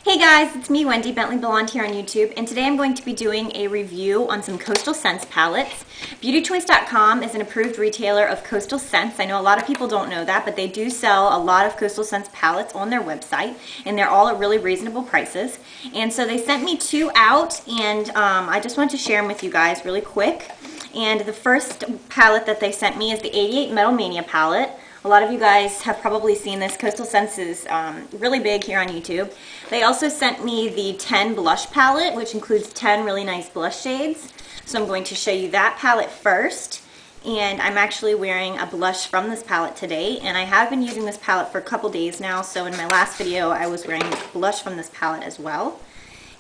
Hey guys, it's me, Wendy, Bentley Blonde here on YouTube, and today I'm going to be doing a review on some Coastal Scents palettes. BeautyChoice.com is an approved retailer of Coastal Scents. I know a lot of people don't know that, but they do sell a lot of Coastal Scents palettes on their website, and they're all at really reasonable prices. And so they sent me two out, and I just wanted to share them with you guys really quick. And the first palette that they sent me is the 88 Metal Mania palette. A lot of you guys have probably seen this. Coastal Scents is really big here on YouTube. They also sent me the 10 blush palette, which includes 10 really nice blush shades. So I'm going to show you that palette first. And I'm actually wearing a blush from this palette today. And I have been using this palette for a couple days now. So in my last video, I was wearing blush from this palette as well.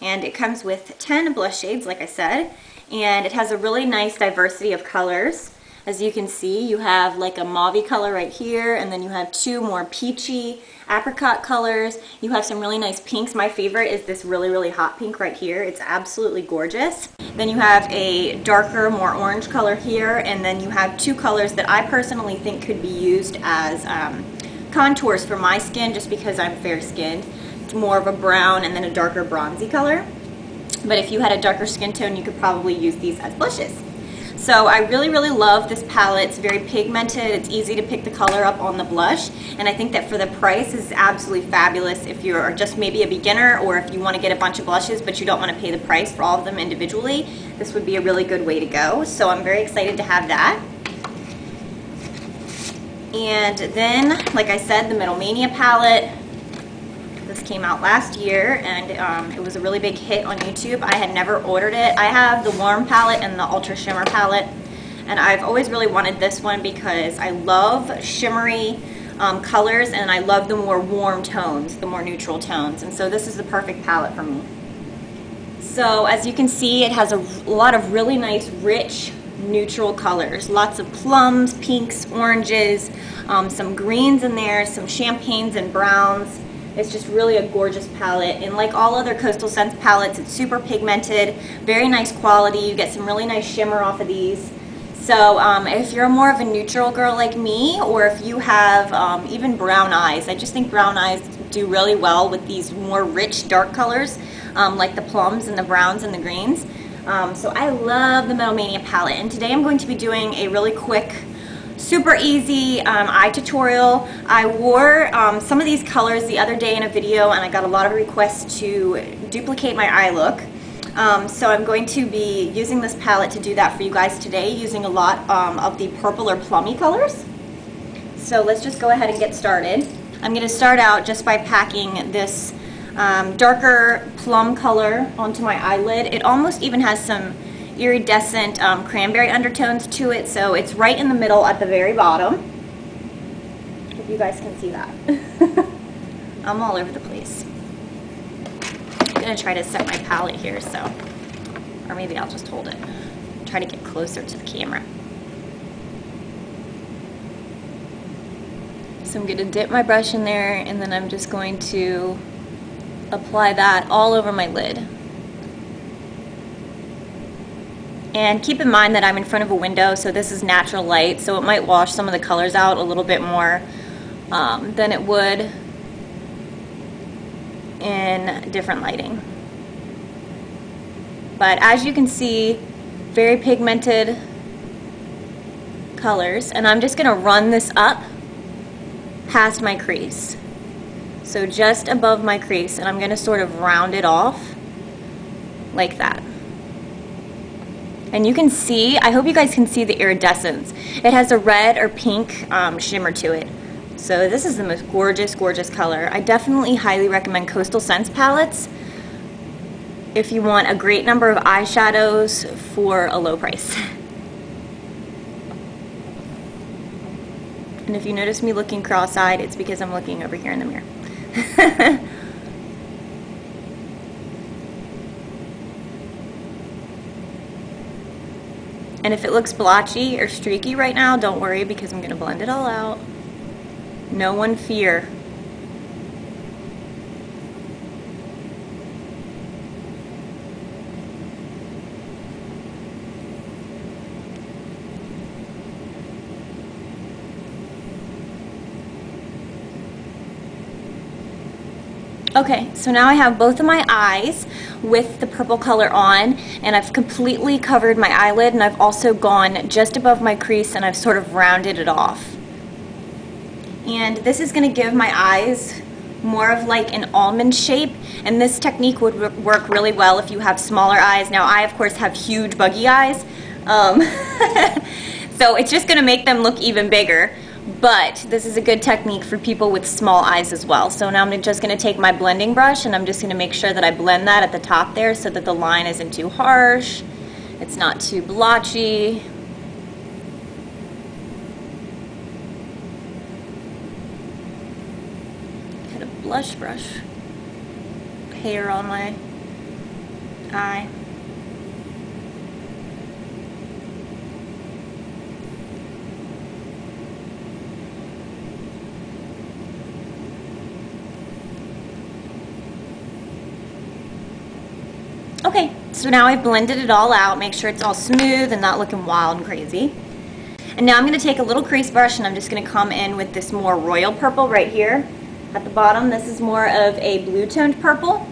And it comes with 10 blush shades, like I said. And it has a really nice diversity of colors. As you can see, you have like a mauve color right here, and then you have two more peachy apricot colors. You have some really nice pinks. My favorite is this really hot pink right here. It's absolutely gorgeous. Then you have a darker, more orange color here, and then you have two colors that I personally think could be used as contours for my skin, just because I'm fair-skinned. It's more of a brown and then a darker bronzy color. But if you had a darker skin tone, you could probably use these as blushes. So I really love this palette. It's very pigmented. It's easy to pick the color up on the blush. And I think that for the price, this is absolutely fabulous if you're just maybe a beginner, or if you want to get a bunch of blushes but you don't want to pay the price for all of them individually. This would be a really good way to go. So I'm very excited to have that. And then, like I said, the Metal Mania palette. This came out last year, and it was a really big hit on YouTube. I had never ordered it. I have the Warm palette and the Ultra Shimmer palette, and I've always really wanted this one because I love shimmery colors, and I love the more warm tones, the more neutral tones, and so this is the perfect palette for me. So as you can see, it has a lot of really nice, rich, neutral colors. Lots of plums, pinks, oranges, some greens in there, some champagnes and browns. It's just really a gorgeous palette, and like all other Coastal Scents palettes, it's super pigmented, very nice quality. You get some really nice shimmer off of these. So if you're more of a neutral girl like me, or if you have even brown eyes, I just think brown eyes do really well with these more rich, dark colors, like the plums and the browns and the greens. So I love the Metal Mania palette, and today I'm going to be doing a really quick, super easy eye tutorial. I wore some of these colors the other day in a video, and I got a lot of requests to duplicate my eye look. So I'm going to be using this palette to do that for you guys today, using a lot of the purple or plummy colors. So let's just go ahead and get started. I'm going to start out just by packing this darker plum color onto my eyelid. It almost even has some iridescent cranberry undertones to it, so it's right in the middle at the very bottom. If you guys can see that. I'm all over the place. I'm gonna try to set my palette here, so, or maybe I'll just hold it. Try to get closer to the camera. So I'm gonna dip my brush in there, and then I'm just going to apply that all over my lid. And keep in mind that I'm in front of a window, so this is natural light, so it might wash some of the colors out a little bit more than it would in different lighting. But as you can see, very pigmented colors, and I'm just going to run this up past my crease. So just above my crease, and I'm going to sort of round it off like that. And you can see, I hope you guys can see the iridescence. It has a red or pink shimmer to it. So this is the most gorgeous color. I definitely highly recommend Coastal Scents palettes if you want a great number of eyeshadows for a low price. And if you notice me looking cross-eyed, it's because I'm looking over here in the mirror. And if it looks blotchy or streaky right now, don't worry, because I'm going to blend it all out. No one fear. Okay, so now I have both of my eyes with the purple color on, and I've completely covered my eyelid, and I've also gone just above my crease and I've sort of rounded it off. And this is going to give my eyes more of like an almond shape, and this technique would work really well if you have smaller eyes. Now I of course have huge buggy eyes, so it's just going to make them look even bigger. But this is a good technique for people with small eyes as well. So now I'm just going to take my blending brush and I'm just going to make sure that I blend that at the top there so that the line isn't too harsh, it's not too blotchy. Get a blush brush hair on my eye. Okay, so now I've blended it all out, make sure it's all smooth and not looking wild and crazy. And now I'm going to take a little crease brush and I'm just going to come in with this more royal purple right here at the bottom. This is more of a blue toned purple.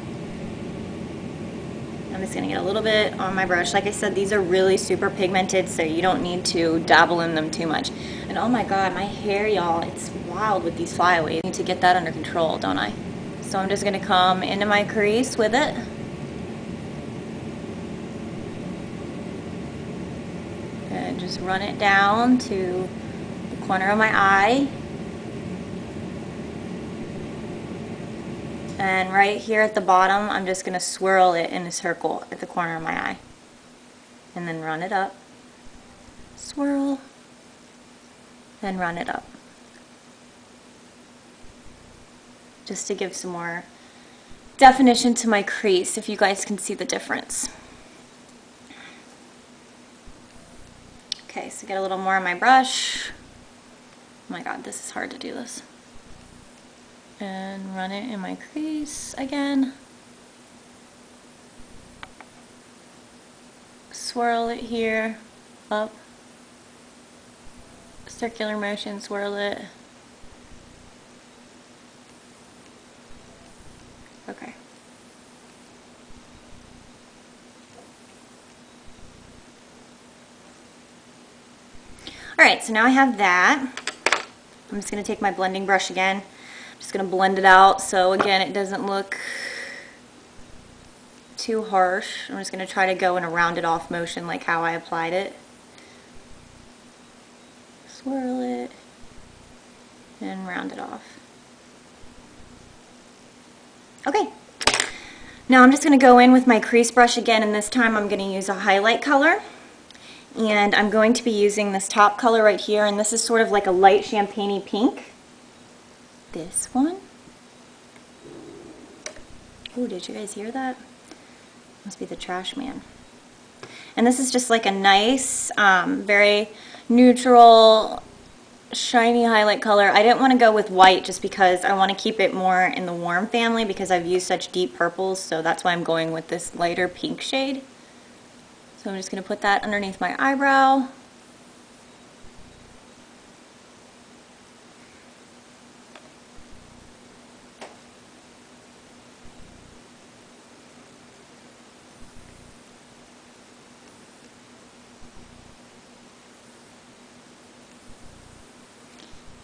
I'm just going to get a little bit on my brush. Like I said, these are really super pigmented, so you don't need to dabble in them too much. And oh my god, my hair, y'all, it's wild with these flyaways. I need to get that under control, don't I? So I'm just going to come into my crease with it. And just run it down to the corner of my eye. And right here at the bottom, I'm just going to swirl it in a circle at the corner of my eye. And then run it up. Swirl. Then run it up. Just to give some more definition to my crease, if you guys can see the difference. Okay, so get a little more on my brush. Oh my god, this is hard to do this. And run it in my crease again. Swirl it here, up. Circular motion, swirl it. Okay. Alright, so now I have that. I'm just going to take my blending brush again. I'm just going to blend it out so again it doesn't look too harsh. I'm just going to try to go in a rounded off motion like how I applied it. Swirl it and round it off. Okay, now I'm just going to go in with my crease brush again, and this time I'm going to use a highlight color. And I'm going to be using this top color right here, and this is sort of like a light champagne-y pink. This one. Oh, did you guys hear that? Must be the trash man. And this is just like a nice, very neutral, shiny highlight color. I didn't want to go with white just because I want to keep it more in the warm family because I've used such deep purples, so that's why I'm going with this lighter pink shade. So I'm just going to put that underneath my eyebrow.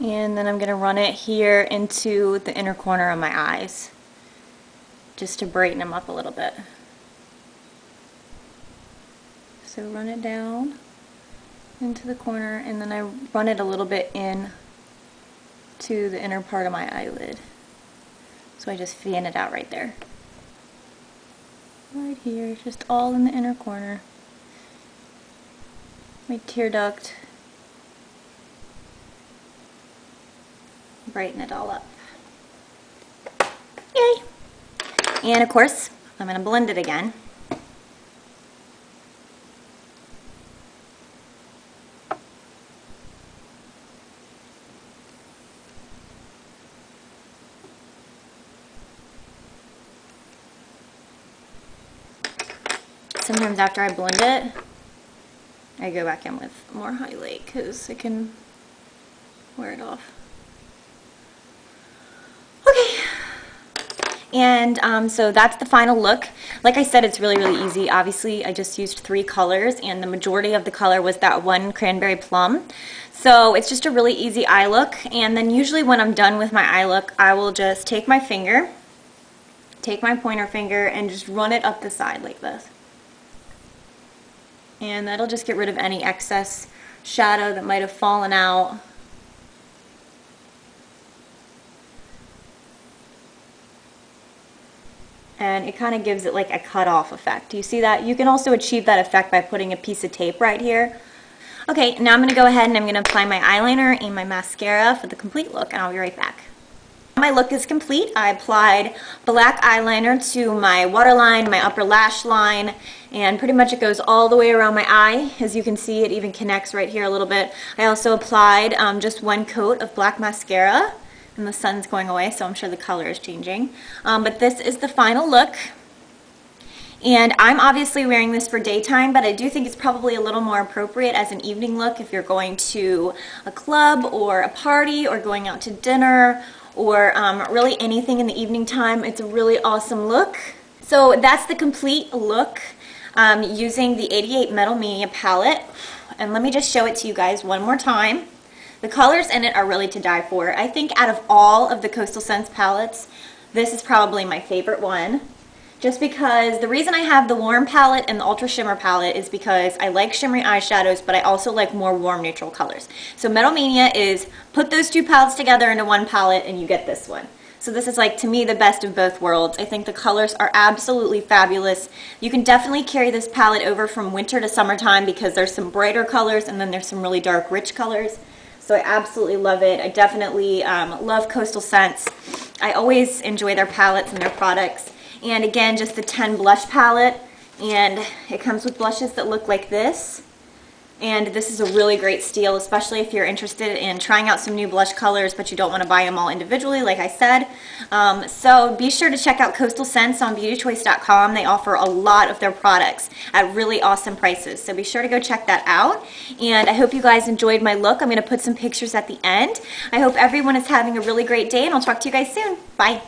And then I'm going to run it here into the inner corner of my eyes, just to brighten them up a little bit. So run it down into the corner, and then I run it a little bit in to the inner part of my eyelid. So I just fan it out right there. Right here, just all in the inner corner. My tear duct. Brighten it all up. Yay! And of course, I'm going to blend it again. Sometimes after I blend it, I go back in with more highlight because I can wear it off. Okay, And so that's the final look. Like I said, it's really, really easy. Obviously, I just used 3 colors, and the majority of the color was that one cranberry plum. So it's just a really easy eye look. And then usually when I'm done with my eye look, I will just take my finger, take my pointer finger, and just run it up the side like this. And that'll just get rid of any excess shadow that might have fallen out. And it kind of gives it like a cut-off effect. Do you see that? You can also achieve that effect by putting a piece of tape right here. Okay, now I'm going to go ahead and I'm going to apply my eyeliner and my mascara for the complete look, and I'll be right back. My look is complete. I applied black eyeliner to my waterline, my upper lash line, and pretty much it goes all the way around my eye. As you can see, it even connects right here a little bit. I also applied just 1 coat of black mascara. And the sun's going away, so I'm sure the color is changing. But this is the final look. And I'm obviously wearing this for daytime, but I do think it's probably a little more appropriate as an evening look if you're going to a club or a party or going out to dinner or really anything in the evening time. It's a really awesome look. So that's the complete look using the 88 Metal Mania palette. And let me just show it to you guys one more time. The colors in it are really to die for. I think out of all of the Coastal Scents palettes, this is probably my favorite one. Just because the reason I have the warm palette and the ultra shimmer palette is because I like shimmery eyeshadows, but I also like more warm neutral colors. So Metal Mania is put those 2 palettes together into one palette and you get this one. So this is like, to me, the best of both worlds. I think the colors are absolutely fabulous. You can definitely carry this palette over from winter to summertime because there's some brighter colors and then there's some really dark, rich colors. So I absolutely love it. I definitely love Coastal Scents. I always enjoy their palettes and their products. And again, just the 10 blush palette. And it comes with blushes that look like this. And this is a really great steal, especially if you're interested in trying out some new blush colors, but you don't want to buy them all individually, like I said. So be sure to check out Coastal Scents on beautychoice.com. They offer a lot of their products at really awesome prices. So be sure to go check that out. And I hope you guys enjoyed my look. I'm going to put some pictures at the end. I hope everyone is having a really great day, and I'll talk to you guys soon. Bye.